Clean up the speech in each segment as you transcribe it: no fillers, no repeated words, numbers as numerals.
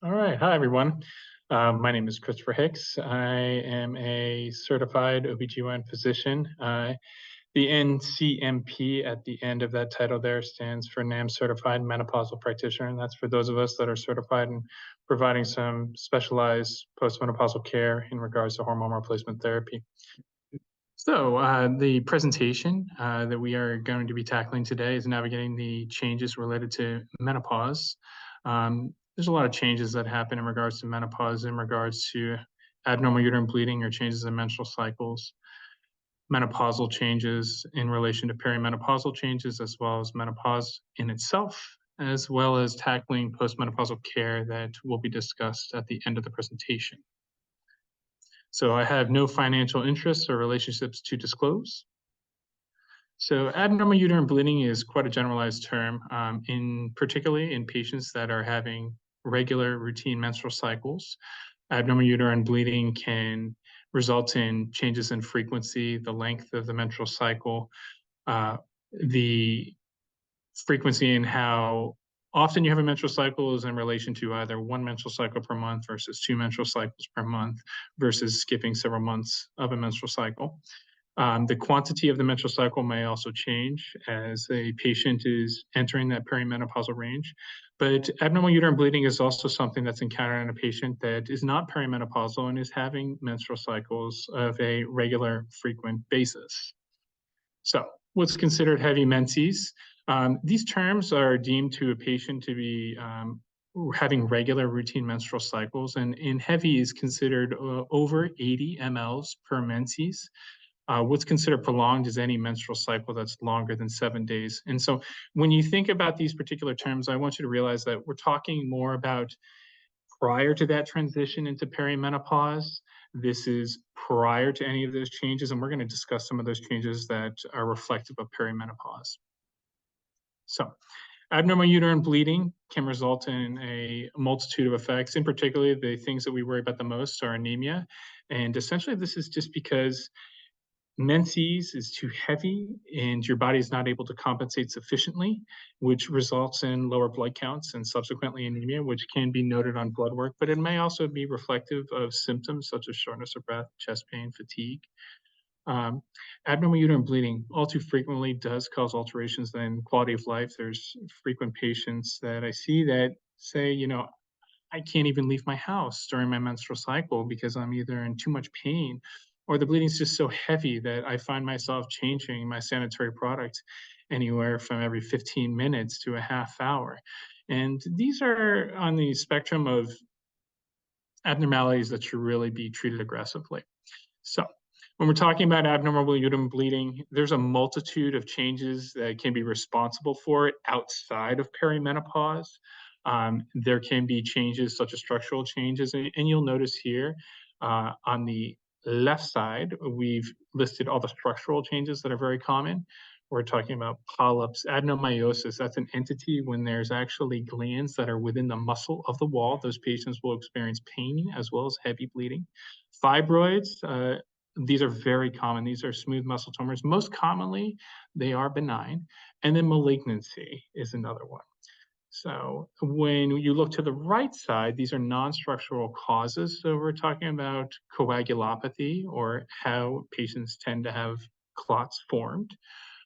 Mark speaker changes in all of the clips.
Speaker 1: All right. Hi, everyone. My name is Christopher Hicks. I am a certified OBGYN physician. The NCMP at the end of that title there stands for NAM Certified Menopausal Practitioner, and that's for those of us that are certified in providing some specialized postmenopausal care in regards to hormone replacement therapy. So the presentation that we are going to be tackling today is navigating the changes related to menopause. There's a lot of changes that happen in regards to menopause, in regards to abnormal uterine bleeding or changes in menstrual cycles, menopausal changes in relation to perimenopausal changes, as well as menopause in itself, as well as tackling postmenopausal care that will be discussed at the end of the presentation. So I have no financial interests or relationships to disclose. So abnormal uterine bleeding is quite a generalized term, particularly in patients that are having regular routine menstrual cycles. Abnormal uterine bleeding can result in changes in frequency, the length of the menstrual cycle, the frequency and how often you have a menstrual cycle is in relation to either one menstrual cycle per month versus two menstrual cycles per month versus skipping several months of a menstrual cycle. The quantity of the menstrual cycle may also change as a patient is entering that perimenopausal range. But abnormal uterine bleeding is also something that's encountered in a patient that is not perimenopausal and is having menstrual cycles of a regular, frequent basis. So what's considered heavy menses? These terms are deemed to a patient to be having regular routine menstrual cycles, and in heavy is considered over 80 mLs per menses. What's considered prolonged is any menstrual cycle that's longer than 7 days. And so when you think about these particular terms, I want you to realize that we're talking more about prior to that transition into perimenopause. This is prior to any of those changes, and we're going to discuss some of those changes that are reflective of perimenopause. So abnormal uterine bleeding can result in a multitude of effects. In particular, the things that we worry about the most are anemia. And essentially, this is just because menses is too heavy and your body is not able to compensate sufficiently, which results in lower blood counts and subsequently anemia, which can be noted on blood work, but it may also be reflective of symptoms such as shortness of breath, chest pain, fatigue. Abnormal uterine bleeding all too frequently does cause alterations in quality of life. There's frequent patients that I see that say, I can't even leave my house during my menstrual cycle because I'm either in too much pain or the bleeding is just so heavy that I find myself changing my sanitary product anywhere from every 15 minutes to a half hour. And these are on the spectrum of abnormalities that should really be treated aggressively. So when we're talking about abnormal uterine bleeding, there's a multitude of changes that can be responsible for it outside of perimenopause. There can be changes such as structural changes, and you'll notice here on the left side, we've listed all the structural changes that are very common. We're talking about polyps, adenomyosis. That's an entity when there's actually glands that are within the muscle of the wall. Those patients will experience pain as well as heavy bleeding. Fibroids, these are very common. These are smooth muscle tumors. Most commonly, they are benign. And then malignancy is another one. So when you look to the right side, these are non-structural causes. So we're talking about coagulopathy or how patients tend to have clots formed,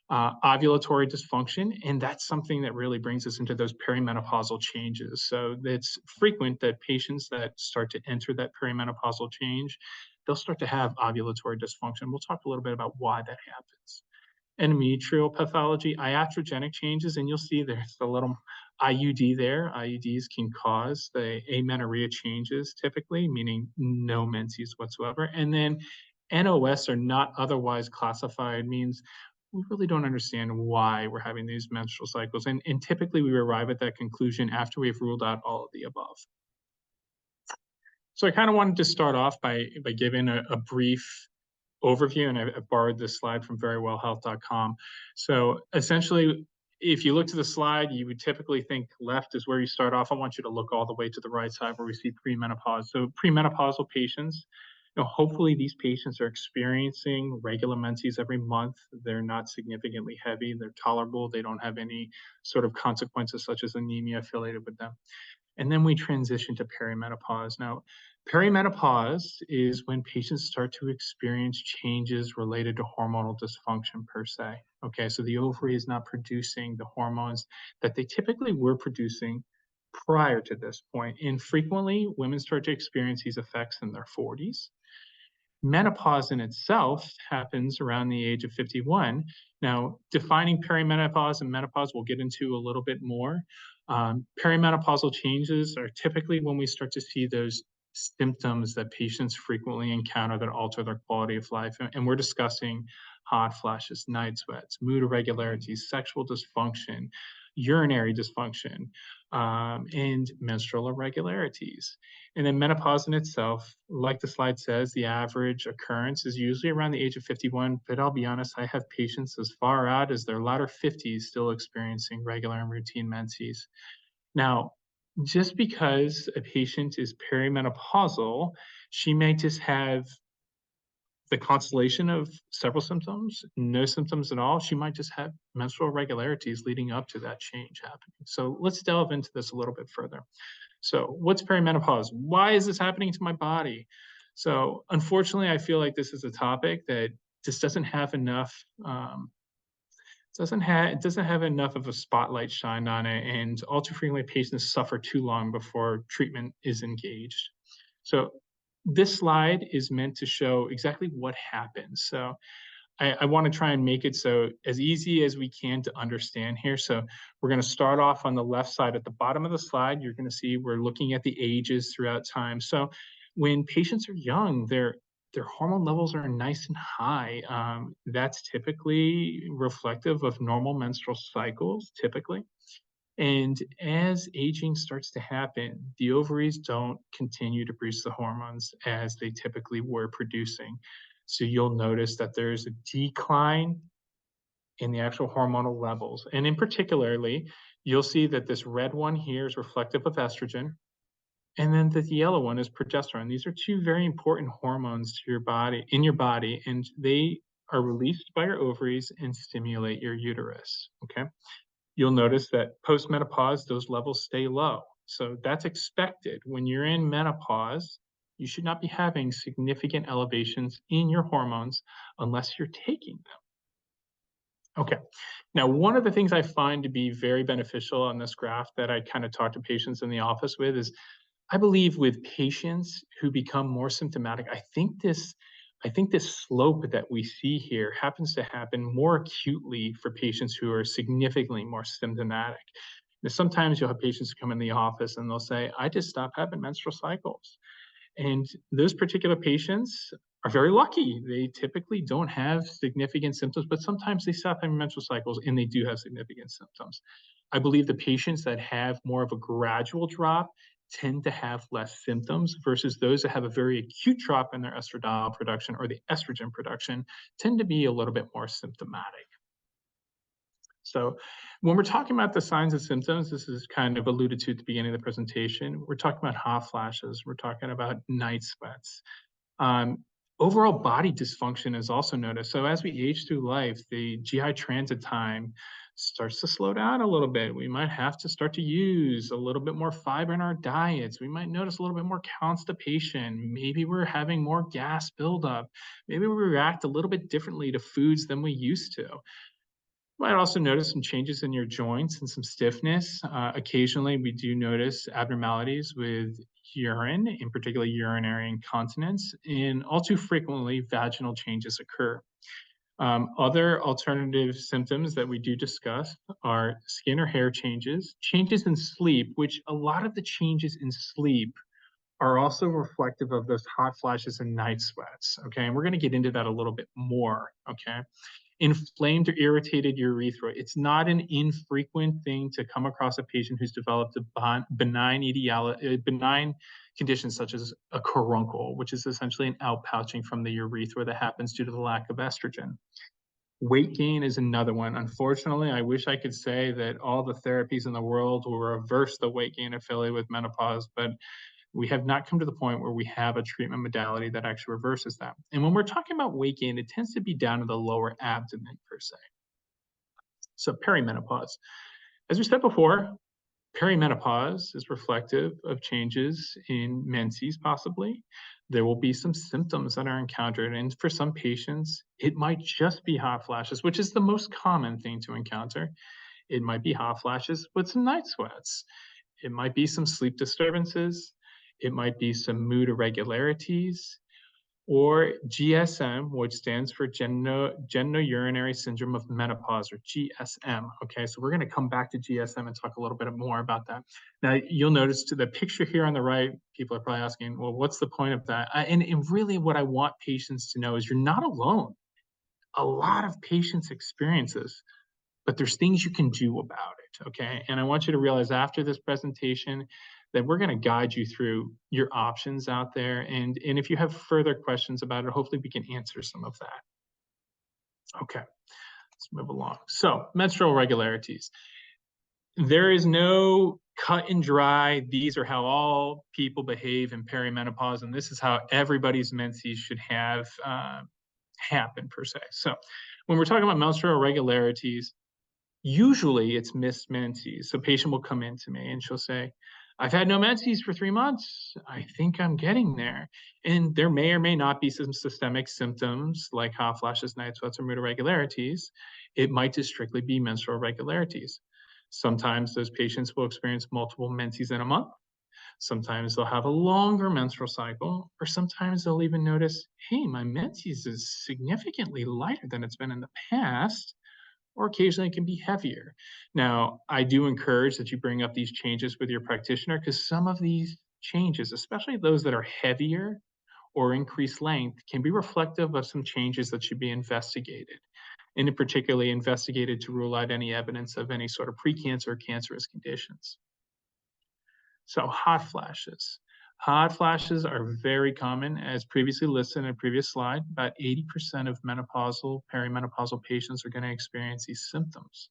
Speaker 1: ovulatory dysfunction, and that's something that really brings us into those perimenopausal changes. So it's frequent that patients that start to enter that perimenopausal change, they'll start to have ovulatory dysfunction. We'll talk a little bit about why that happens. Endometrial pathology, iatrogenic changes, and you'll see there's a little IUD there. IUDs can cause the amenorrhea changes typically, meaning no menses whatsoever. And then NOS or not otherwise classified means we really don't understand why we're having these menstrual cycles. And typically we arrive at that conclusion after we've ruled out all of the above. So I kind of wanted to start off by giving a brief overview, and I borrowed this slide from verywellhealth.com. So essentially, if you look to the slide, you would typically think left is where you start off. I want you to look all the way to the right side where we see premenopause. So premenopausal patients, hopefully these patients are experiencing regular menses every month. They're not significantly heavy. They're tolerable. They don't have any sort of consequences such as anemia affiliated with them. And then we transition to perimenopause. Now, perimenopause is when patients start to experience changes related to hormonal dysfunction per se. Okay, so the ovary is not producing the hormones that they typically were producing prior to this point. And frequently, women start to experience these effects in their 40s. Menopause in itself happens around the age of 51. Now, defining perimenopause and menopause, we'll get into a little bit more. Perimenopausal changes are typically when we start to see those symptoms that patients frequently encounter that alter their quality of life. And we're discussing hot flashes, night sweats, mood irregularities, sexual dysfunction, urinary dysfunction, and menstrual irregularities. And then menopause in itself, like the slide says, the average occurrence is usually around the age of 51. But I'll be honest, I have patients as far out as their latter 50s still experiencing regular and routine menses. Now, just because a patient is perimenopausal, she may just have the constellation of several symptoms, no symptoms at all. She might just have menstrual irregularities leading up to that change happening. So let's delve into this a little bit further. So what's perimenopause? Why is this happening to my body? So unfortunately, I feel like this is a topic that just doesn't have enough it doesn't have enough of a spotlight shined on it, and all too frequently patients suffer too long before treatment is engaged. So this slide is meant to show exactly what happens. So I want to try and make it so as easy as we can to understand here. So we're going to start off on the left side. At the bottom of the slide, you're going to see we're looking at the ages throughout time. So when patients are young, their hormone levels are nice and high. That's typically reflective of normal menstrual cycles, typically. And as aging starts to happen, the ovaries don't continue to produce the hormones as they typically were producing. So you'll notice that there's a decline in the actual hormonal levels. And in particularly, you'll see that this red one here is reflective of estrogen, and then the yellow one is progesterone. These are two very important hormones to your body, in your body, and they are released by your ovaries and stimulate your uterus, okay? You'll notice that post-menopause, those levels stay low. So that's expected. When you're in menopause, you should not be having significant elevations in your hormones unless you're taking them. Okay. Now, one of the things I find to be very beneficial on this graph that I kind of talk to patients in the office with is I believe with patients who become more symptomatic, I think this slope that we see here happens to happen more acutely for patients who are significantly more symptomatic. Now, sometimes you'll have patients come in the office and they'll say, I just stopped having menstrual cycles. And those particular patients are very lucky. They typically don't have significant symptoms, but sometimes they stop having menstrual cycles and they do have significant symptoms. I believe the patients that have more of a gradual drop tend to have less symptoms versus those that have a very acute drop in their estradiol production or the estrogen production tend to be a little bit more symptomatic. So when we're talking about the signs and symptoms, this is kind of alluded to at the beginning of the presentation. We're talking about hot flashes. We're talking about night sweats. Overall body dysfunction is also noticed. So as we age through life, the GI transit time starts to slow down a little bit. We might have to start to use a little bit more fiber in our diets. We might notice a little bit more constipation. Maybe we're having more gas buildup. Maybe we react a little bit differently to foods than we used to. You might also notice some changes in your joints and some stiffness. Occasionally, we do notice abnormalities with urine, in particular urinary incontinence, and all too frequently, vaginal changes occur. Other alternative symptoms that we do discuss are skin or hair changes, changes in sleep, which a lot of the changes in sleep are also reflective of those hot flashes and night sweats, okay? And we're gonna get into that a little bit more, okay? Inflamed or irritated urethra. It's not an infrequent thing to come across a patient who's developed a benign condition such as a caruncle, which is essentially an outpouching from the urethra that happens due to the lack of estrogen. Weight gain is another one. Unfortunately, I wish I could say that all the therapies in the world will reverse the weight gain affiliated with menopause, but we have not come to the point where we have a treatment modality that actually reverses that. And when we're talking about weight gain, it tends to be down to the lower abdomen per se. So perimenopause. As we said before, Perimenopause is reflective of changes in menses, possibly. There will be some symptoms that are encountered, and for some patients, it might just be hot flashes, which is the most common thing to encounter. It might be hot flashes with some night sweats. It might be some sleep disturbances. It might be some mood irregularities or GSM, which stands for Genitourinary Syndrome of Menopause, or GSM. Okay, so we're going to come back to GSM and talk a little bit more about that. Now, you'll notice to the picture here on the right, people are probably asking, well, what's the point of that? And really what I want patients to know is you're not alone. A lot of patients experience this, but there's things you can do about it, okay? And I want you to realize after this presentation that we're gonna guide you through your options out there. And if you have further questions about it, hopefully we can answer some of that. Okay, let's move along. So menstrual irregularities. There is no cut and dry, these are how all people behave in perimenopause, and this is how everybody's menses should have happen per se. So when we're talking about menstrual irregularities, usually it's missed menses. So patient will come in to me and she'll say, I've had no menses for 3 months. I think I'm getting there. And there may or may not be some systemic symptoms like hot flashes, night sweats, or mood irregularities. It might just strictly be menstrual irregularities. Sometimes those patients will experience multiple menses in a month. Sometimes they'll have a longer menstrual cycle, or sometimes they'll even notice, hey, my menses is significantly lighter than it's been in the past, or occasionally it can be heavier. Now, I do encourage that you bring up these changes with your practitioner because some of these changes, especially those that are heavier or increased length, can be reflective of some changes that should be investigated, and in particularly investigated to rule out any evidence of any sort of precancer or cancerous conditions. So hot flashes. Hot flashes are very common, as previously listed in a previous slide. About 80% of menopausal, perimenopausal patients are going to experience these symptoms.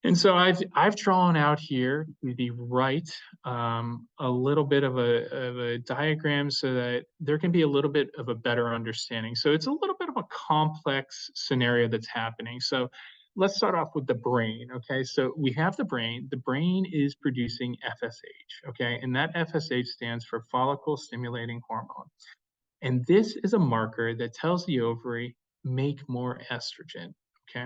Speaker 1: And so I've drawn out here to the right a little bit of a diagram so that there can be a little bit of a better understanding. So it's a little bit of a complex scenario that's happening. So let's start off with the brain, okay? So we have the brain. The brain is producing FSH, okay? And that FSH stands for follicle stimulating hormone. And this is a marker that tells the ovary, make more estrogen, okay?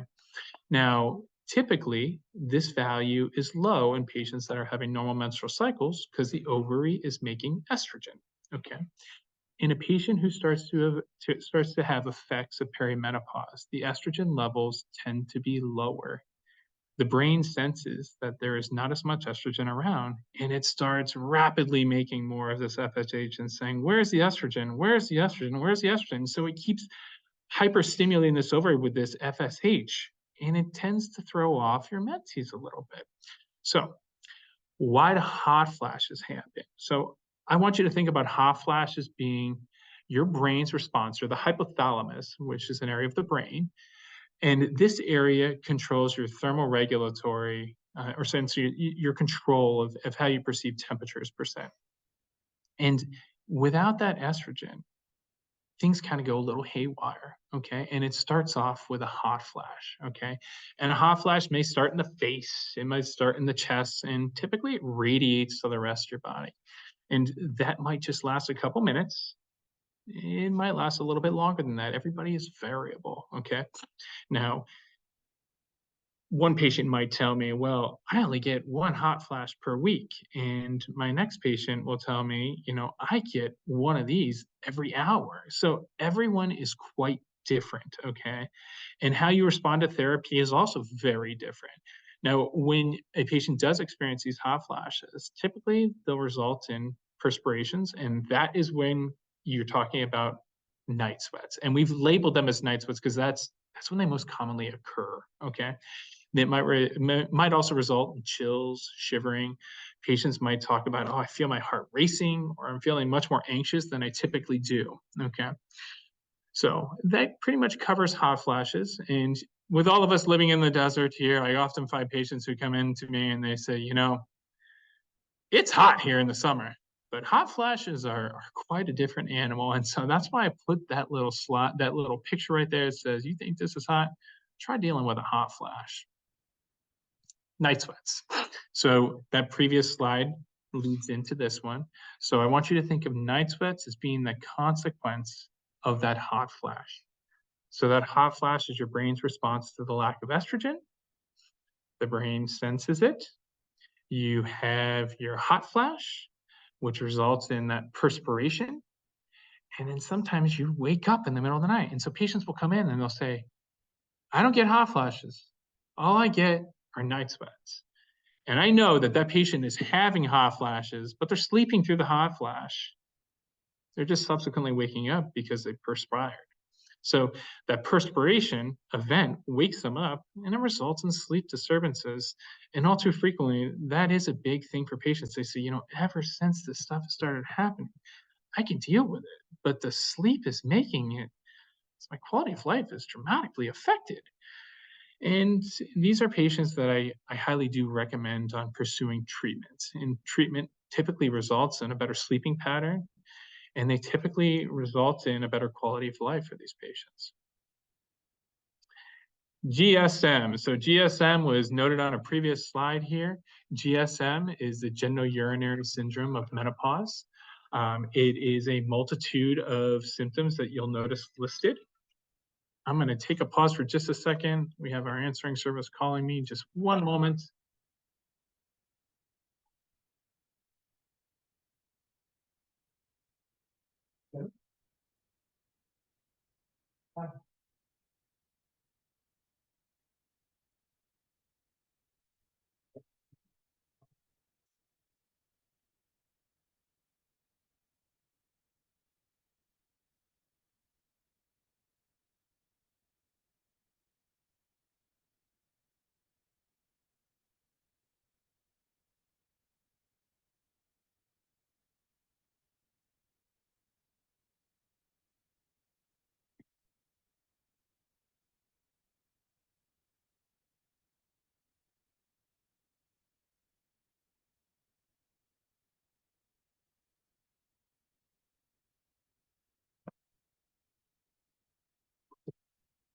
Speaker 1: Now, typically, this value is low in patients that are having normal menstrual cycles because the ovary is making estrogen, okay? In a patient who starts to have effects of perimenopause, the estrogen levels tend to be lower. The brain senses that there is not as much estrogen around, and it starts rapidly making more of this FSH and saying, where's the estrogen? Where's the estrogen? Where's the estrogen? So it keeps hyperstimulating this ovary with this FSH, and it tends to throw off your menses a little bit. So why do hot flashes happen? So I want you to think about hot flashes being your brain's response, or the hypothalamus, which is an area of the brain. And this area controls your thermoregulatory, or sensory, your control of how you perceive temperatures per se. And without that estrogen, things kind of go a little haywire, okay? And it starts off with a hot flash, okay? And a hot flash may start in the face, it might start in the chest, and typically it radiates to the rest of your body. And that might just last a couple minutes. It might last a little bit longer than that. Everybody is variable, okay? Now, one patient might tell me, well, I only get one hot flash per week. And my next patient will tell me, I get one of these every hour. So everyone is quite different, okay? And how you respond to therapy is also very different. Now, when a patient does experience these hot flashes, typically they'll result in perspirations, and that is when you're talking about night sweats. And we've labeled them as night sweats because that's when they most commonly occur, okay? It might also result in chills, shivering. Patients might talk about, oh, I feel my heart racing, or I'm feeling much more anxious than I typically do, okay? So that pretty much covers hot flashes. And with all of us living in the desert here, I often find patients who come in to me and they say, it's hot here in the summer, but hot flashes are quite a different animal. And so that's why I put that little that little picture right there that says, you think this is hot? Try dealing with a hot flash. Night sweats. So that previous slide leads into this one. So I want you to think of night sweats as being the consequence of that hot flash. So that hot flash is your brain's response to the lack of estrogen. The brain senses it. You have your hot flash, which results in that perspiration. And then sometimes you wake up in the middle of the night. And so patients will come in and they'll say, I don't get hot flashes. All I get are night sweats. And I know that that patient is having hot flashes, but they're sleeping through the hot flash. They're just subsequently waking up because they perspired. So that perspiration event wakes them up and it results in sleep disturbances. And all too frequently, that is a big thing for patients. They say, ever since this stuff started happening, I can deal with it, but the sleep is making it, my quality of life is dramatically affected. And these are patients that I highly do recommend on pursuing treatment. And treatment typically results in a better sleeping pattern, and they typically result in a better quality of life for these patients. GSM. So GSM was noted on a previous slide here. GSM is the genitourinary syndrome of menopause. It is a multitude of symptoms that you'll notice listed. I'm going to take a pause for just a second. We have our answering service calling me. Just one moment.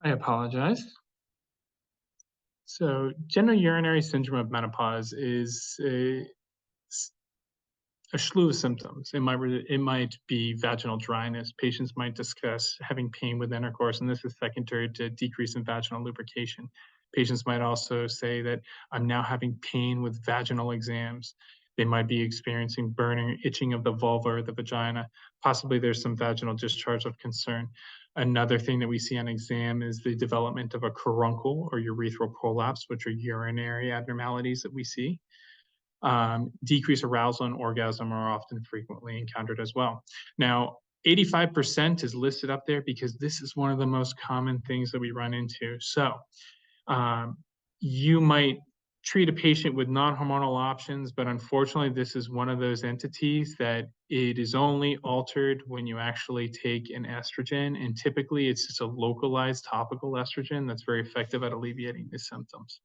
Speaker 1: I apologize. So genitourinary syndrome of menopause is a slew of symptoms. It might be vaginal dryness. Patients might discuss having pain with intercourse, and this is secondary to decrease in vaginal lubrication. Patients might also say that I'm now having pain with vaginal exams. They might be experiencing burning, itching of the vulva or the vagina. Possibly there's some vaginal discharge of concern. Another thing that we see on exam is the development of a caruncle or urethral prolapse, which are urinary abnormalities that we see. Decreased arousal and orgasm are often frequently encountered as well. Now, 85% is listed up there because this is one of the most common things that we run into. So you might treat a patient with non-hormonal options, but unfortunately, this is one of those entities that it is only altered when you actually take an estrogen, and typically it's just a localized topical estrogen that's very effective at alleviating the symptoms.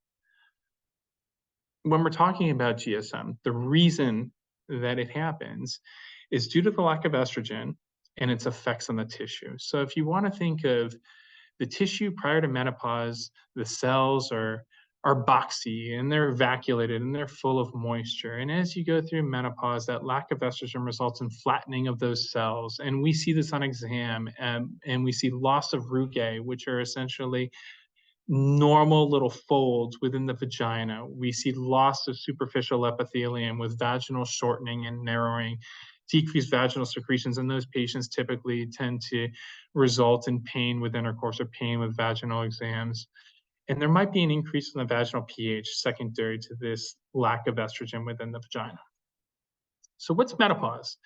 Speaker 1: When we're talking about GSM, the reason that it happens is due to the lack of estrogen and its effects on the tissue. So if you want to think of the tissue prior to menopause, the cells are boxy and they're vacuolated and they're full of moisture. And as you go through menopause, that lack of estrogen results in flattening of those cells. And we see this on exam, and we see loss of rugae, which are essentially normal little folds within the vagina. We see loss of superficial epithelium with vaginal shortening and narrowing, decreased vaginal secretions, and those patients typically tend to result in pain with intercourse or pain with vaginal exams. And there might be an increase in the vaginal pH secondary to this lack of estrogen within the vagina. So what's menopause?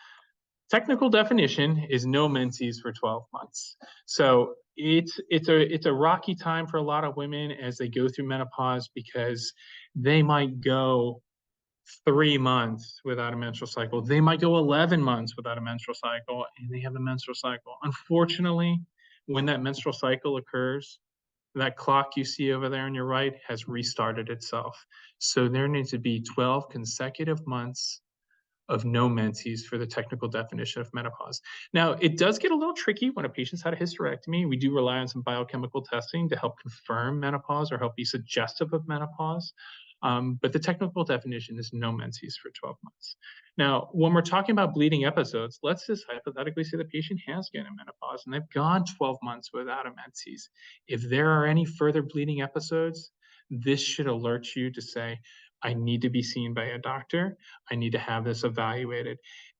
Speaker 1: Technical definition is no menses for 12 months. So it's a rocky time for a lot of women as they go through menopause because they might go 3 months without a menstrual cycle. They might go 11 months without a menstrual cycle, and they have a menstrual cycle. Unfortunately, when that menstrual cycle occurs, that clock you see over there on your right has restarted itself. So there needs to be 12 consecutive months of no menses for the technical definition of menopause. Now, it does get a little tricky when a patient's had a hysterectomy. We do rely on some biochemical testing to help confirm menopause or help be suggestive of menopause. But the technical definition is no menses for 12 months. Now, when we're talking about bleeding episodes, let's just hypothetically say the patient has gotten menopause and they've gone 12 months without a menses. If there are any further bleeding episodes, this should alert you to say, I need to be seen by a doctor. I need to have this evaluated.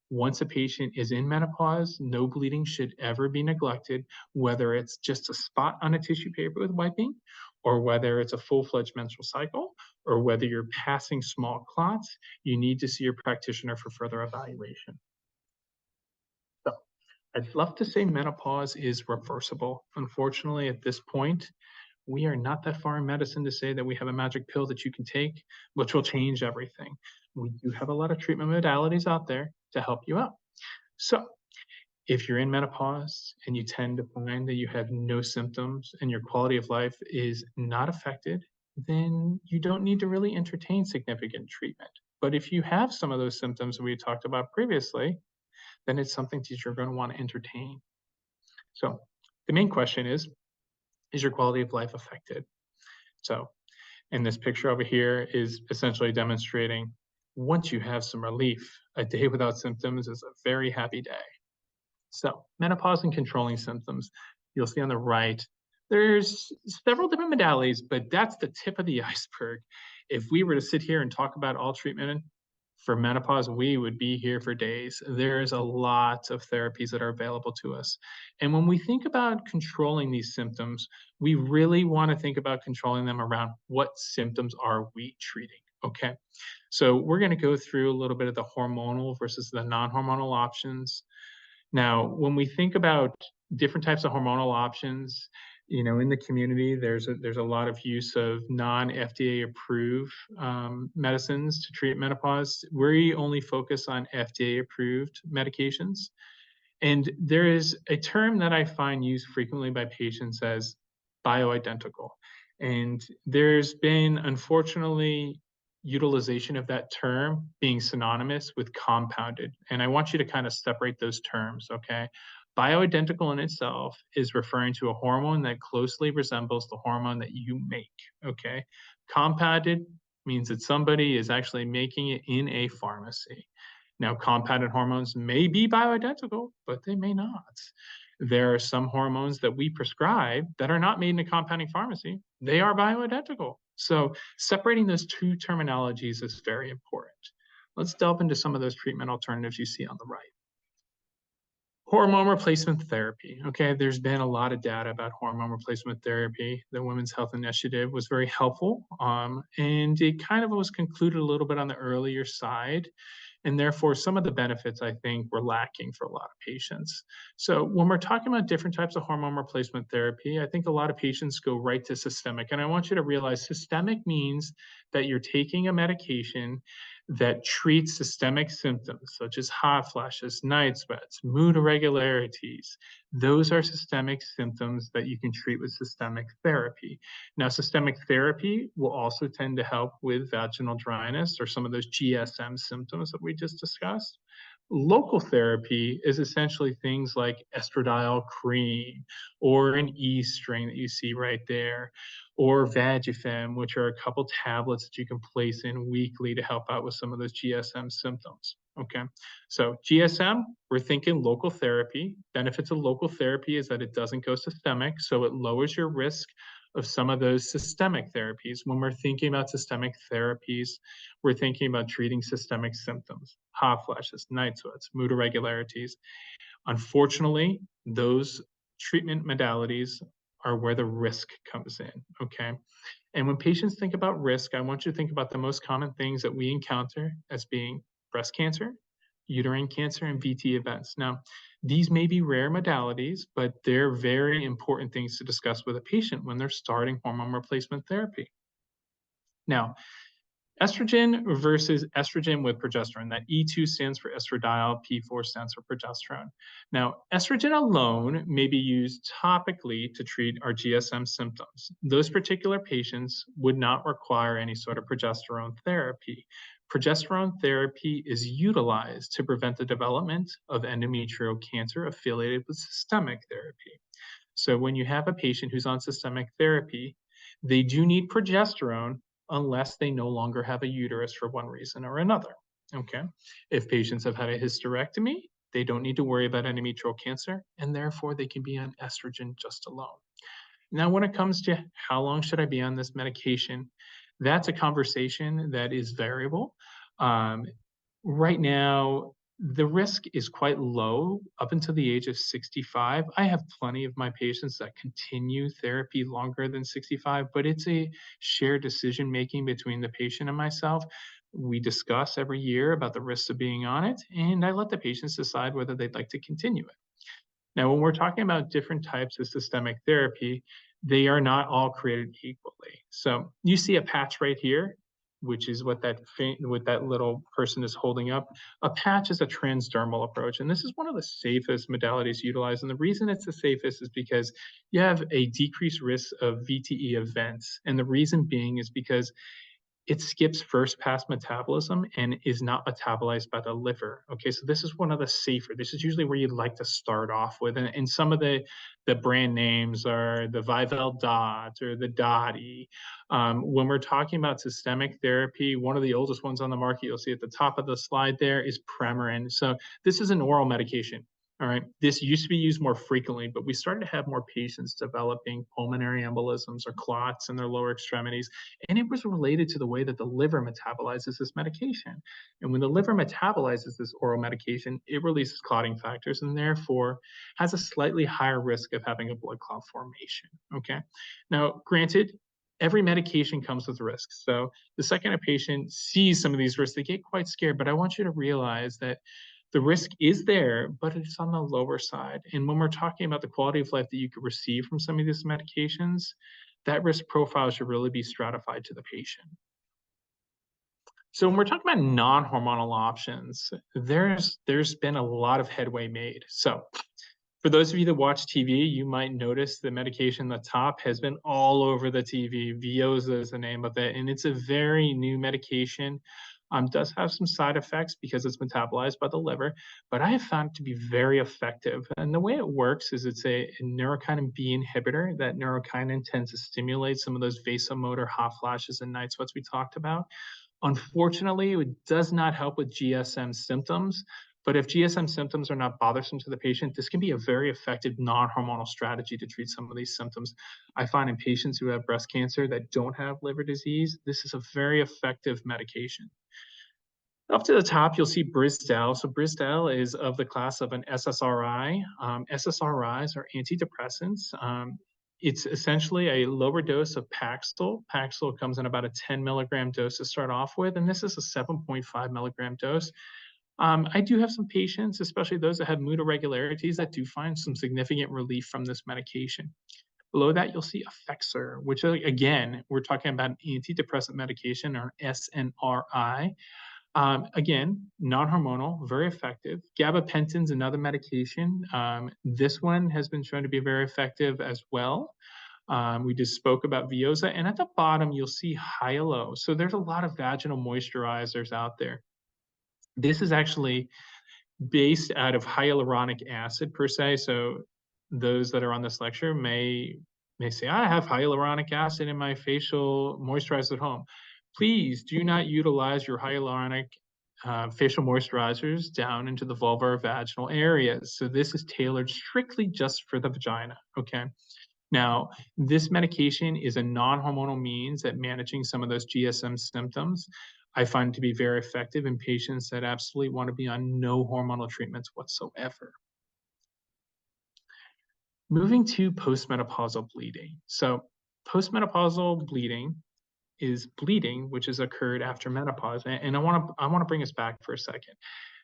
Speaker 1: Once a patient is in menopause, no bleeding should ever be neglected, whether it's just a spot on a tissue paper with wiping, or whether it's a full-fledged menstrual cycle, or whether you're passing small clots. You need to see your practitioner for further evaluation. So I'd love to say menopause is reversible. Unfortunately, at this point, we are not that far in medicine to say that we have a magic pill that you can take, which will change everything. We do have a lot of treatment modalities out there to help you out. So if you're in menopause and you tend to find that you have no symptoms and your quality of life is not affected, then you don't need to really entertain significant treatment. But if you have some of those symptoms we talked about previously, then it's something that you're going to want to entertain. So the main question is your quality of life affected? So in this picture over here is essentially demonstrating once you have some relief, a day without symptoms is a very happy day. So menopause and controlling symptoms, you'll see on the right, there's several different modalities, but that's the tip of the iceberg. If we were to sit here and talk about all treatment for menopause, we would be here for days. There's a lot of therapies that are available to us. And when we think about controlling these symptoms, we really want to think about controlling them around what symptoms are we treating, okay? So we're going to go through a little bit of the hormonal versus the non-hormonal options. Now, when we think about different types of hormonal options, in the community, there's a lot of use of non-FDA approved medicines to treat menopause. We only focus on FDA approved medications. And there is a term that I find used frequently by patients as bioidentical. And there's been, unfortunately, utilization of that term being synonymous with compounded. And I want you to kind of separate those terms, okay? Bioidentical in itself is referring to a hormone that closely resembles the hormone that you make, okay? Compounded means that somebody is actually making it in a pharmacy. Now, compounded hormones may be bioidentical, but they may not. There are some hormones that we prescribe that are not made in a compounding pharmacy. They are bioidentical. So separating those two terminologies is very important. Let's delve into some of those treatment alternatives you see on the right. Hormone replacement therapy. Okay, there's been a lot of data about hormone replacement therapy. The Women's Health Initiative was very helpful, and it kind of was concluded a little bit on the earlier side. And therefore, some of the benefits, I think, were lacking for a lot of patients. So when we're talking about different types of hormone replacement therapy, I think a lot of patients go right to systemic. And I want you to realize systemic means that you're taking a medication that treats systemic symptoms such as hot flashes, night sweats, mood irregularities. Those are systemic symptoms that you can treat with systemic therapy. Now, systemic therapy will also tend to help with vaginal dryness or some of those GSM symptoms that we just discussed. Local therapy is essentially things like estradiol cream or an E string that you see right there, or Vagifem, which are a couple tablets that you can place in weekly to help out with some of those GSM symptoms. Okay, so GSM, we're thinking local therapy. Benefits of local therapy is that it doesn't go systemic, so it lowers your risk of some of those systemic therapies. When we're thinking about systemic therapies, we're thinking about treating systemic symptoms, hot flashes, night sweats, mood irregularities. Unfortunately, those treatment modalities are where the risk comes in, okay? And when patients think about risk, I want you to think about the most common things that we encounter as being breast cancer, uterine cancer, and VT events. Now, these may be rare modalities, but they're very important things to discuss with a patient when they're starting hormone replacement therapy. Now, estrogen versus estrogen with progesterone. That E2 stands for estradiol, P4 stands for progesterone. Now, estrogen alone may be used topically to treat our GSM symptoms. Those particular patients would not require any sort of progesterone therapy. Progesterone therapy is utilized to prevent the development of endometrial cancer affiliated with systemic therapy. So when you have a patient who's on systemic therapy, they do need progesterone, unless they no longer have a uterus for one reason or another. Okay. If patients have had a hysterectomy, they don't need to worry about endometrial cancer, and therefore they can be on estrogen just alone. Now, when it comes to how long should I be on this medication, that's a conversation that is variable. Um, right now, the risk is quite low up until the age of 65. I have plenty of my patients that continue therapy longer than 65, but it's a shared decision making between the patient and myself. We discuss every year about the risks of being on it, and I let the patients decide whether they'd like to continue it. Now, when we're talking about different types of systemic therapy, they are not all created equally. So you see a patch right here, which is what that little person is holding up. A patch is a transdermal approach, and this is one of the safest modalities utilized. And the reason it's the safest is because you have a decreased risk of VTE events. And the reason being is because it skips first pass metabolism and is not metabolized by the liver. Okay, so this is one of the safer. This is usually where you'd like to start off with. And some of the brand names are the Vivel Dot or the Dottie. When we're talking about systemic therapy, one of the oldest ones on the market, you'll see at the top of the slide there, is Premarin. So this is an oral medication. All right. This used to be used more frequently, but we started to have more patients developing pulmonary embolisms or clots in their lower extremities. And it was related to the way that the liver metabolizes this medication. And when the liver metabolizes this oral medication, it releases clotting factors and therefore has a slightly higher risk of having a blood clot formation. Okay. Now, granted, every medication comes with risks. So the second a patient sees some of these risks, they get quite scared. But I want you to realize that the risk is there, but it's on the lower side. And when we're talking about the quality of life that you could receive from some of these medications, that risk profile should really be stratified to the patient. So when we're talking about non-hormonal options, there's been a lot of headway made. So for those of you that watch TV, you might notice the medication on the top has been all over the TV. Veoza is the name of it, and it's a very new medication. Does have some side effects because it's metabolized by the liver, but I have found it to be very effective. And the way it works is it's a neurokinin B inhibitor. That neurokinin tends to stimulate some of those vasomotor hot flashes and night sweats we talked about. Unfortunately, it does not help with GSM symptoms. But if GSM symptoms are not bothersome to the patient, this can be a very effective non-hormonal strategy to treat some of these symptoms. I find in patients who have breast cancer that don't have liver disease, this is a very effective medication. Up to the top, you'll see Brisdell. So Brisdell is of the class of an SSRI. SSRIs are antidepressants. It's essentially a lower dose of Paxil. Paxil comes in about a 10 milligram dose to start off with, and this is a 7.5 milligram dose. I do have some patients, especially those that have mood irregularities, that do find some significant relief from this medication. Below that, you'll see Effexor, which again, we're talking about an antidepressant medication or SNRI. Again, non-hormonal, very effective. Gabapentin's another medication. This one has been shown to be very effective as well. We just spoke about Veoza, and at the bottom, you'll see Hyalo. So there's a lot of vaginal moisturizers out there. This is actually based out of hyaluronic acid per se. So those that are on this lecture may say, I have hyaluronic acid in my facial moisturizer at home. Please do not utilize your hyaluronic facial moisturizers down into the vulvar or vaginal areas. So this is tailored strictly just for the vagina, okay? Now, this medication is a non-hormonal means at managing some of those GSM symptoms. I find it to be very effective in patients that absolutely want to be on no hormonal treatments whatsoever. Moving to postmenopausal bleeding. So postmenopausal bleeding is bleeding which has occurred after menopause. And I want to bring us back for a second.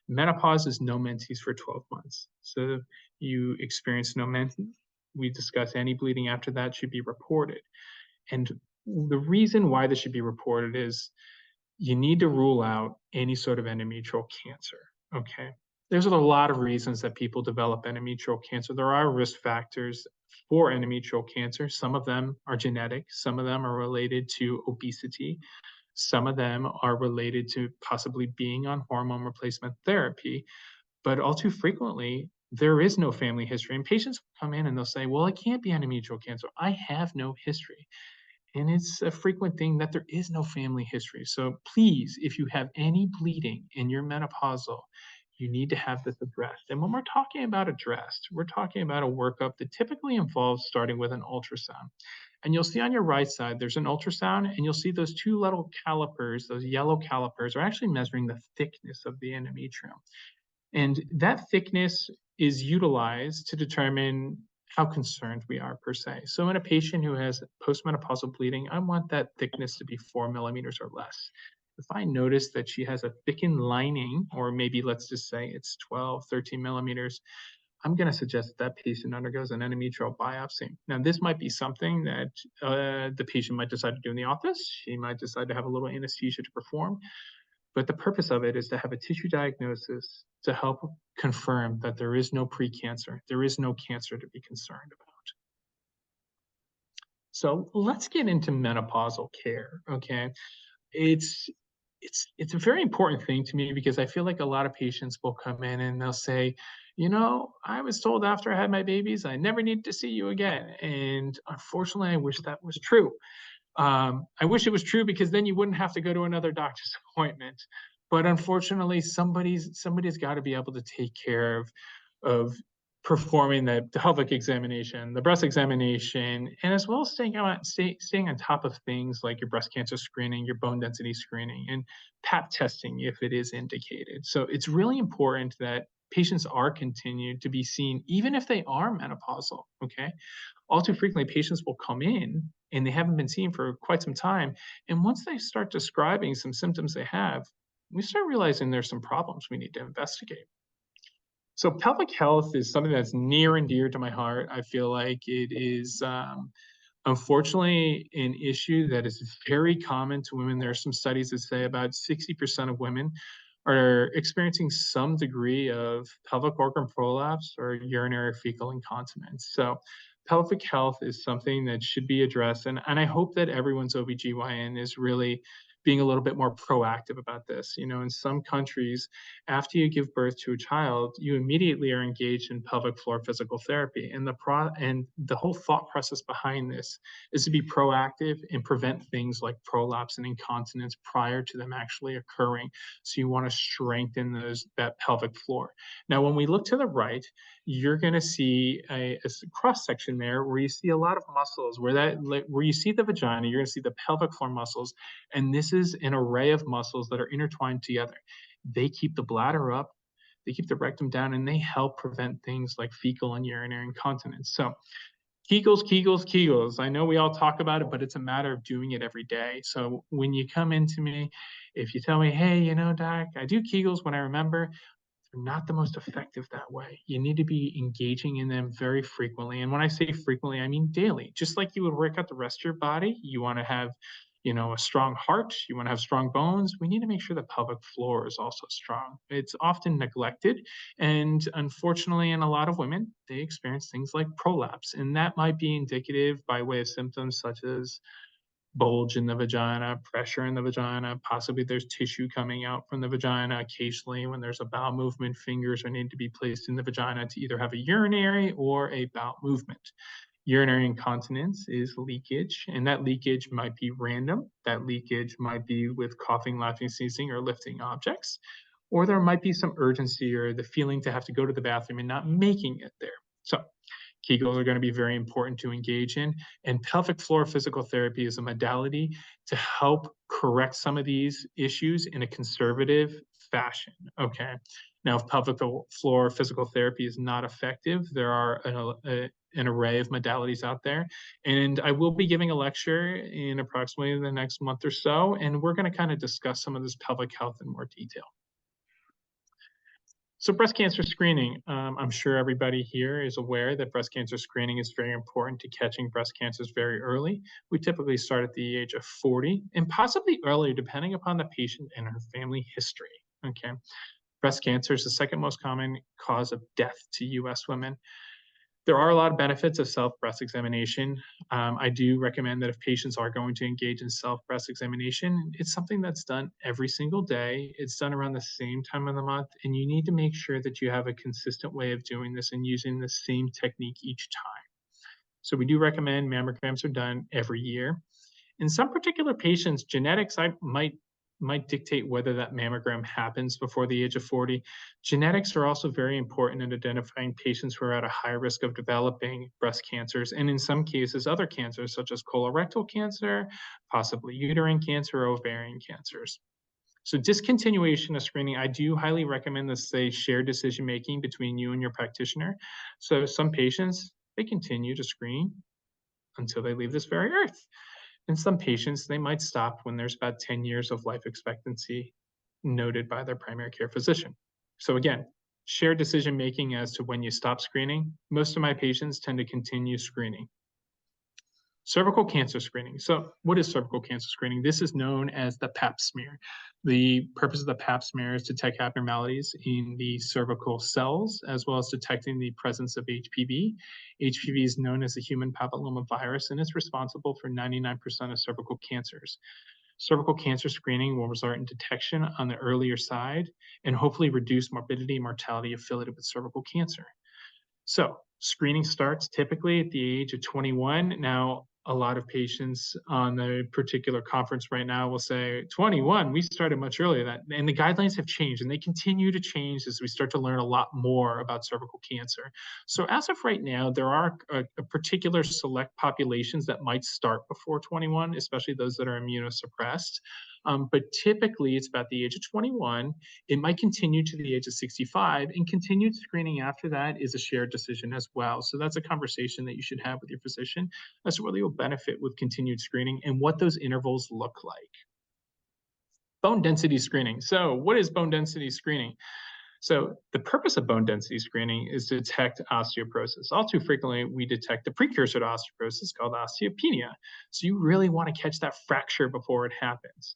Speaker 1: Menopause is no menses for 12 months. So you experience no menses. We discuss any bleeding after that should be reported. And the reason why this should be reported is you need to rule out any sort of endometrial cancer, okay? There's a lot of reasons that people develop endometrial cancer. There are risk factors for endometrial cancer. Some of them are genetic. Some of them are related to obesity. Some of them are related to possibly being on hormone replacement therapy. But all too frequently, there is no family history. And patients will come in and they'll say, well, it can't be endometrial cancer. I have no history. And it's a frequent thing that there is no family history. So please, if you have any bleeding in your menopausal, you need to have this addressed. And when we're talking about addressed, we're talking about a workup that typically involves starting with an ultrasound. And you'll see on your right side, there's an ultrasound, and you'll see those two little calipers, those yellow calipers, are actually measuring the thickness of the endometrium. And that thickness is utilized to determine how concerned we are per se. So in a patient who has postmenopausal bleeding, I want that thickness to be 4 millimeters or less. If I notice that she has a thickened lining, or maybe let's just say it's 12, 13 millimeters, I'm going to suggest that patient undergoes an endometrial biopsy. Now, this might be something that the patient might decide to do in the office. She might decide to have a little anesthesia to perform. But the purpose of it is to have a tissue diagnosis to help confirm that there is no precancer, there is no cancer to be concerned about. So let's get into menopausal care, okay? It's it's a very important thing to me because I feel like a lot of patients will come in and they'll say, I was told after I had my babies I never need to see you again. And unfortunately, I wish that was true. I wish it was true because then you wouldn't have to go to another doctor's appointment. But unfortunately, somebody's got to be able to take care of performing the pelvic examination, the breast examination, and as well as staying on top of things like your breast cancer screening, your bone density screening, and pap testing if it is indicated. So it's really important that patients are continued to be seen, even if they are menopausal. Okay. All too frequently, patients will come in and they haven't been seen for quite some time. And once they start describing some symptoms they have, we start realizing there's some problems we need to investigate. So, pelvic health is something that's near and dear to my heart. I feel like it is, unfortunately, an issue that is very common to women. There are some studies that say about 60% of women are experiencing some degree of pelvic organ prolapse or urinary fecal incontinence. So, pelvic health is something that should be addressed. And I hope that everyone's OBGYN is really being a little bit more proactive about this. In some countries, after you give birth to a child, you immediately are engaged in pelvic floor physical therapy. And the whole thought process behind this is to be proactive and prevent things like prolapse and incontinence prior to them actually occurring. So you want to strengthen that pelvic floor. Now, when we look to the right, you're going to see a cross section there where you see a lot of muscles where you see the vagina, you're going to see the pelvic floor muscles, and this is an array of muscles that are intertwined together. They keep the bladder up, they keep the rectum down, and they help prevent things like fecal and urinary incontinence. So Kegels, Kegels, Kegels. I know we all talk about it, but it's a matter of doing it every day. So when you come into me, if you tell me, hey, doc, I do Kegels when I remember, they're not the most effective that way. You need to be engaging in them very frequently. And when I say frequently, I mean daily. Just like you would work out the rest of your body, you want to have, a strong heart, you want to have strong bones. We need to make sure the pelvic floor is also strong. It's often neglected. And unfortunately, in a lot of women, they experience things like prolapse. And that might be indicative by way of symptoms such as bulge in the vagina, pressure in the vagina, possibly there's tissue coming out from the vagina. Occasionally, when there's a bowel movement, fingers are need to be placed in the vagina to either have a urinary or a bowel movement. Urinary incontinence is leakage, and that leakage might be random. That leakage might be with coughing, laughing, sneezing, or lifting objects. Or there might be some urgency or the feeling to have to go to the bathroom and not making it there. So Kegels are going to be very important to engage in. And pelvic floor physical therapy is a modality to help correct some of these issues in a conservative fashion. Okay. Now, if pelvic floor physical therapy is not effective, there are an array of modalities out there. And I will be giving a lecture in approximately the next month or so. And we're going to kind of discuss some of this pelvic health in more detail. So breast cancer screening, I'm sure everybody here is aware that breast cancer screening is very important to catching breast cancers very early. We typically start at the age of 40 and possibly earlier, depending upon the patient and her family history. Okay. Breast cancer is the second most common cause of death to US women. There are a lot of benefits of self-breast examination. I do recommend that if patients are going to engage in self-breast examination, it's something that's done every single day. It's done around the same time of the month, and you need to make sure that you have a consistent way of doing this and using the same technique each time. So we do recommend mammograms are done every year. In some particular patients, genetics might dictate whether that mammogram happens before the age of 40. Genetics are also very important in identifying patients who are at a high risk of developing breast cancers, and in some cases, other cancers such as colorectal cancer, possibly uterine cancer, or ovarian cancers. So discontinuation of screening, I do highly recommend this, say, shared decision making between you and your practitioner. So some patients, they continue to screen until they leave this very earth. In some patients, they might stop when there's about 10 years of life expectancy noted by their primary care physician. So again, shared decision making as to when you stop screening. Most of my patients tend to continue screening. Cervical cancer screening. So what is cervical cancer screening? This is known as the Pap smear. The purpose of the Pap smear is to detect abnormalities in the cervical cells, as well as detecting the presence of HPV. HPV is known as the human papillomavirus, and it's responsible for 99% of cervical cancers. Cervical cancer screening will result in detection on the earlier side and hopefully reduce morbidity and mortality affiliated with cervical cancer. So screening starts typically at the age of 21. Now, a lot of patients on the particular conference right now will say 21, we started much earlier than that. And the guidelines have changed, and they continue to change as we start to learn a lot more about cervical cancer. So as of right now, there are a particular select populations that might start before 21, especially those that are immunosuppressed. But typically it's about the age of 21. It might continue to the age of 65, and continued screening after that is a shared decision as well. So that's a conversation that you should have with your physician as to whether you'll benefit with continued screening and what those intervals look like. Bone density screening. So what is bone density screening? So the purpose of bone density screening is to detect osteoporosis. All too frequently, we detect the precursor to osteoporosis called osteopenia. So you really want to catch that fracture before it happens.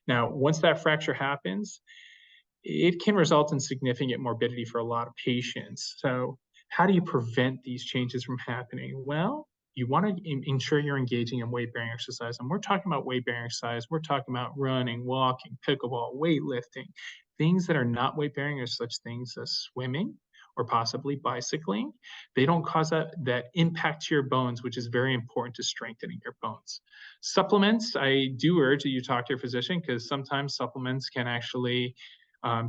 Speaker 1: Now, once that fracture happens, it can result in significant morbidity for a lot of patients. So how do you prevent these changes from happening? Well, you want to ensure you're engaging in weight-bearing exercise. And we're talking about weight-bearing exercise. We're talking about running, walking, pickleball, weightlifting. Things that are not weight-bearing are such things as swimming or possibly bicycling. They don't cause that impact to your bones, which is very important to strengthening your bones. Supplements, I do urge that you talk to your physician, because sometimes supplements can actually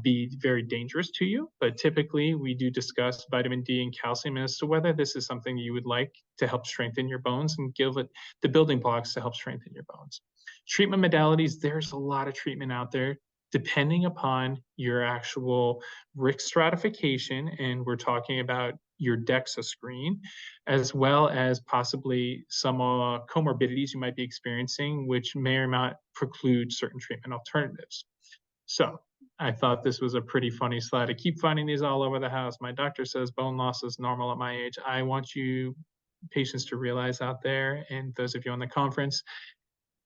Speaker 1: be very dangerous to you. But typically, we do discuss vitamin D and calcium as to whether this is something you would like to help strengthen your bones and give it the building blocks to help strengthen your bones. Treatment modalities, there's a lot of treatment out there depending upon your actual risk stratification. And we're talking about your DEXA screen, as well as possibly some comorbidities you might be experiencing, which may or not preclude certain treatment alternatives. So I thought this was a pretty funny slide. I keep finding these all over the house. My doctor says bone loss is normal at my age. I want you patients to realize out there, and those of you on the conference,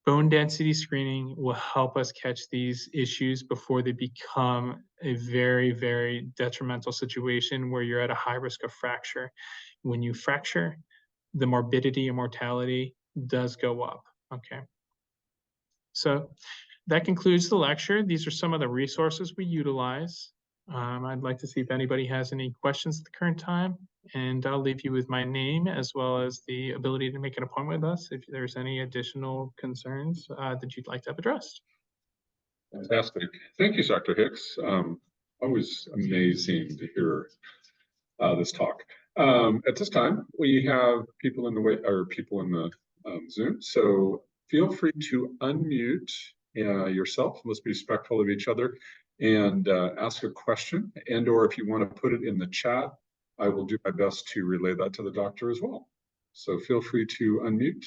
Speaker 1: bone density screening will help us catch these issues before they become a very, very detrimental situation where you're at a high risk of fracture. When you fracture, the morbidity and mortality does go up, okay? So that concludes the lecture. These are some of the resources we utilize. I'd like to see if anybody has any questions at the current time, and I'll leave you with my name as well as the ability to make an appointment with us if there's any additional concerns that you'd like to have addressed.
Speaker 2: Fantastic. Thank you, Dr. Hicks. Always amazing to hear this talk. At this time, we have people in the Zoom, so feel free to unmute yourself. Let's be respectful of each other and ask a question, and or if you want to put it in the chat, I will do my best to relay that to the doctor as well. So feel free to unmute.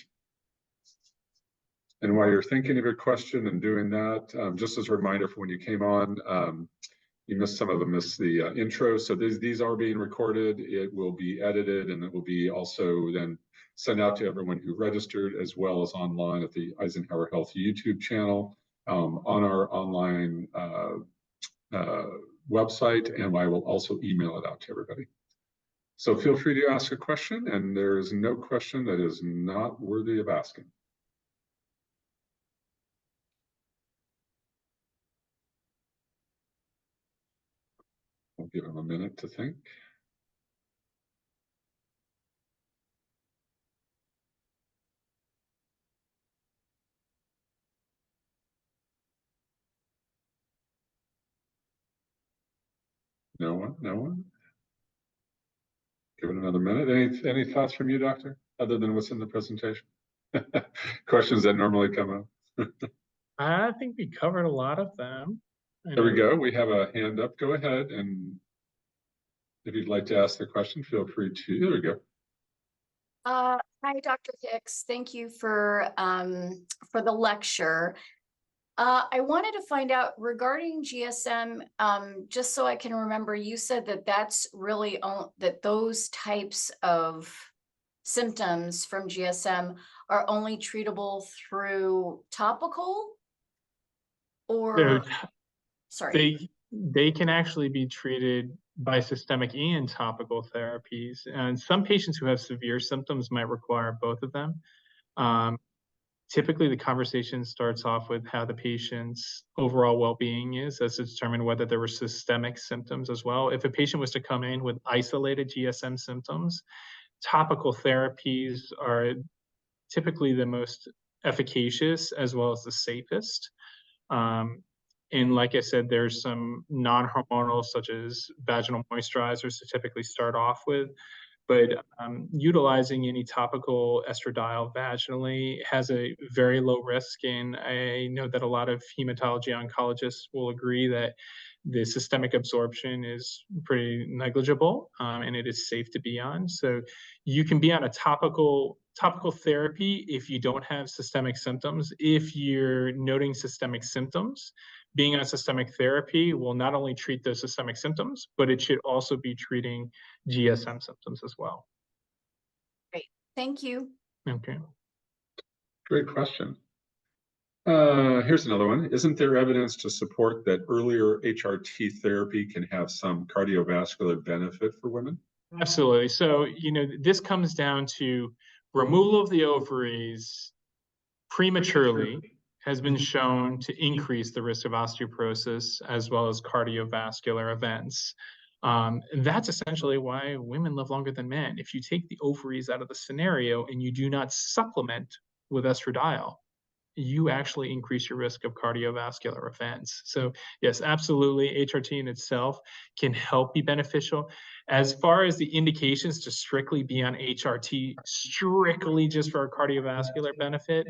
Speaker 2: And while you're thinking of your question and doing that, just as a reminder for when you came on, you missed the intro. So these are being recorded. It will be edited, and it will be also then sent out to everyone who registered, as well as online at the Eisenhower Health YouTube channel, on our online website, and I will also email it out to everybody. So feel free to ask a question, and there is no question that is not worthy of asking. I'll give him a minute to think. No one? No one? Give it another minute. Any thoughts from you, doctor, other than what's in the presentation? Questions that normally come up.
Speaker 1: I think we covered a lot of them.
Speaker 2: There we go. We have a hand up. Go ahead, and if you'd like to ask the question, feel free to. There we go.
Speaker 3: Hi, Dr. Hicks. Thank you for the lecture. I wanted to find out regarding GSM, just so I can remember, you said that that's really that those types of symptoms from GSM are only treatable through topical, or sorry.
Speaker 1: They can actually be treated by systemic and topical therapies. And some patients who have severe symptoms might require both of them. Typically, the conversation starts off with how the patient's overall well-being is, as to determine whether there were systemic symptoms as well. If a patient was to come in with isolated GSM symptoms, topical therapies are typically the most efficacious as well as the safest. And like I said, there's some non-hormonal, such as vaginal moisturizers, to typically start off with. But utilizing any topical estradiol vaginally has a very low risk. And I know that a lot of hematology oncologists will agree that the systemic absorption is pretty negligible, and it is safe to be on. So you can be on a topical therapy if you don't have systemic symptoms. If you're noting systemic symptoms, being on systemic therapy will not only treat those systemic symptoms, but it should also be treating GSM symptoms as well.
Speaker 3: Great. Thank you.
Speaker 1: Okay.
Speaker 2: Great question. Here's another one. Isn't there evidence to support that earlier HRT therapy can have some cardiovascular benefit for women?
Speaker 1: Absolutely. So, this comes down to removal of the ovaries prematurely has been shown to increase the risk of osteoporosis as well as cardiovascular events. That's essentially why women live longer than men. If you take the ovaries out of the scenario and you do not supplement with estradiol, you actually increase your risk of cardiovascular events. So yes, absolutely, HRT in itself can help be beneficial. As far as the indications to strictly be on HRT, strictly just for a cardiovascular benefit,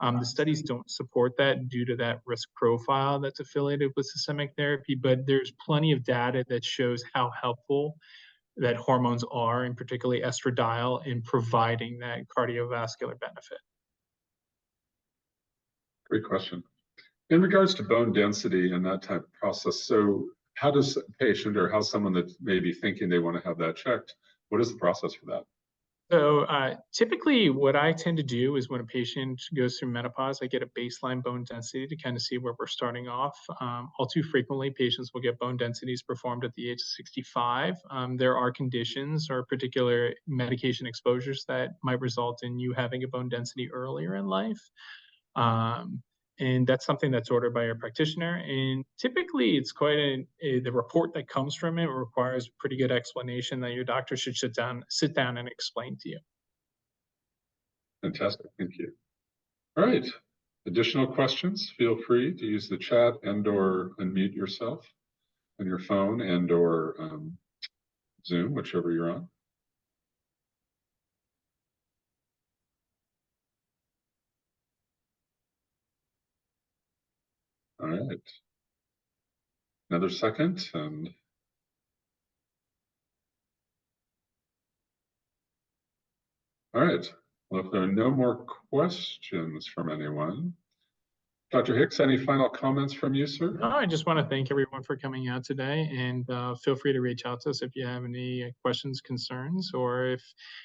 Speaker 1: the studies don't support that due to that risk profile that's affiliated with systemic therapy, but there's plenty of data that shows how helpful that hormones are, and particularly estradiol, in providing that cardiovascular benefit.
Speaker 2: Great question. In regards to bone density and that type of process, so how does a patient or how's someone that may be thinking they want to have that checked, what is the process for that?
Speaker 1: So typically what I tend to do is when a patient goes through menopause, I get a baseline bone density to kind of see where we're starting off. All too frequently, patients will get bone densities performed at the age of 65. There are conditions or particular medication exposures that might result in you having a bone density earlier in life. And that's something that's ordered by your practitioner. And typically it's quite the report that comes from it requires pretty good explanation that your doctor should sit down and explain to you.
Speaker 2: Fantastic, thank you. All right, additional questions, feel free to use the chat and or unmute yourself on your phone and or Zoom, whichever you're on. All right. Another second and all right. Well, if there are no more questions from anyone, Dr. Hicks, any final comments from you, sir?
Speaker 1: No, I just want to thank everyone for coming out today, and feel free to reach out to us if you have any questions, concerns, or if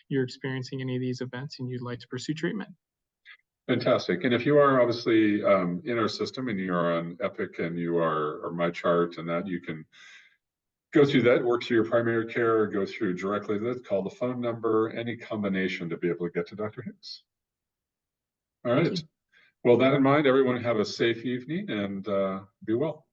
Speaker 1: you're experiencing any of these events and you'd like to pursue treatment.
Speaker 2: Fantastic. And if you are obviously in our system and you are on Epic and you are or my chart and that, you can go through that, work through your primary care, go through directly that, call the phone number, any combination to be able to get to Dr. Hicks. All right. Well, that in mind, everyone have a safe evening and be well.